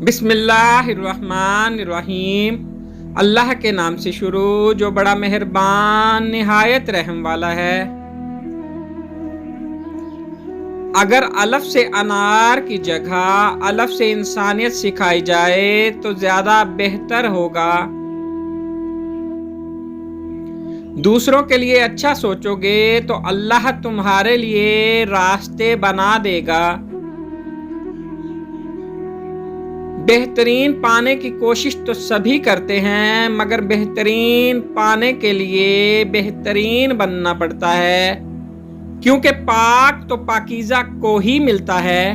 बिस्मिल्लाहिर्रहमानिर्रहीम। अल्लाह के नाम से शुरू जो बड़ा मेहरबान निहायत रहम वाला है। अगर अलफ से अनार की जगह अलफ से इंसानियत सिखाई जाए तो ज्यादा बेहतर होगा। दूसरों के लिए अच्छा सोचोगे तो अल्लाह तुम्हारे लिए रास्ते बना देगा। बेहतरीन पाने की कोशिश तो सभी करते हैं, मगर बेहतरीन पाने के लिए बेहतरीन बनना पड़ता है, क्योंकि पाक तो पाकीज़ा को ही मिलता है।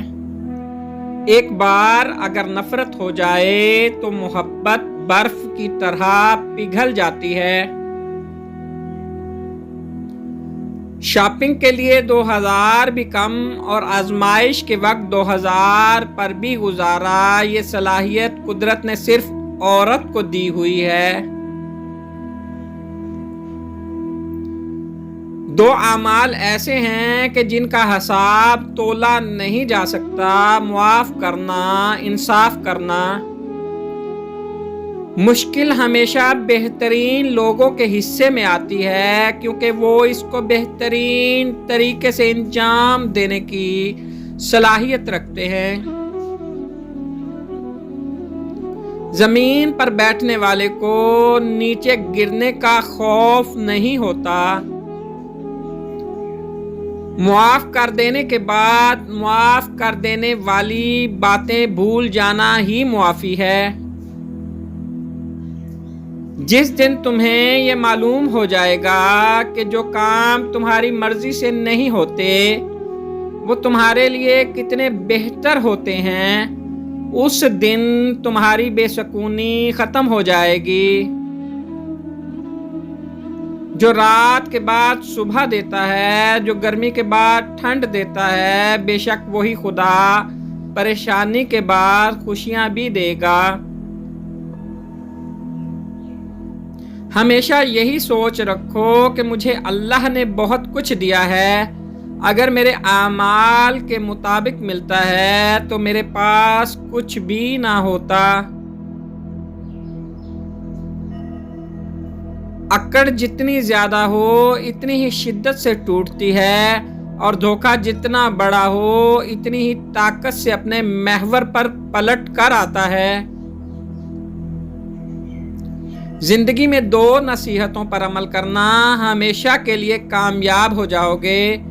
एक बार अगर नफरत हो जाए तो मोहब्बत बर्फ की तरह पिघल जाती है। शॉपिंग के लिए 2000 भी कम और आजमाइश के वक्त 2000 पर भी गुजारा, ये सलाहियत कुदरत ने सिर्फ औरत को दी हुई है। 2 आमाल ऐसे हैं कि जिनका हिसाब तोला नहीं जा सकता। मुआफ करना, इंसाफ करना। मुश्किल हमेशा बेहतरीन लोगों के हिस्से में आती है, क्योंकि वो इसको बेहतरीन तरीके से अंजाम देने की सलाहियत रखते हैं। जमीन पर बैठने वाले को नीचे गिरने का खौफ नहीं होता। मुआफ कर देने के बाद मुआफ कर देने वाली बातें भूल जाना ही मुआफी है। जिस दिन तुम्हें ये मालूम हो जाएगा कि जो काम तुम्हारी मर्जी से नहीं होते वो तुम्हारे लिए कितने बेहतर होते हैं, उस दिन तुम्हारी बेसुकूनी खत्म हो जाएगी। जो रात के बाद सुबह देता है, जो गर्मी के बाद ठंड देता है, बेशक वही खुदा परेशानी के बाद खुशियां भी देगा। हमेशा यही सोच रखो कि मुझे अल्लाह ने बहुत कुछ दिया है। अगर मेरे आमाल के मुताबिक मिलता है तो मेरे पास कुछ भी ना होता। अकड़ जितनी ज्यादा हो इतनी ही शिद्दत से टूटती है, और धोखा जितना बड़ा हो इतनी ही ताकत से अपने महवर पर पलट कर आता है। जिंदगी में 2 नसीहतों पर अमल करना, हमेशा के लिए कामयाब हो जाओगे।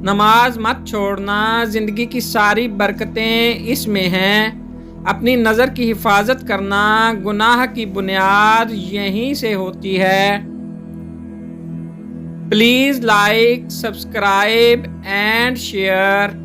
नमाज मत छोड़ना, जिंदगी की सारी बरकतें इसमें हैं। अपनी नज़र की हिफाजत करना, गुनाह की बुनियाद यहीं से होती है। Please like, subscribe and share.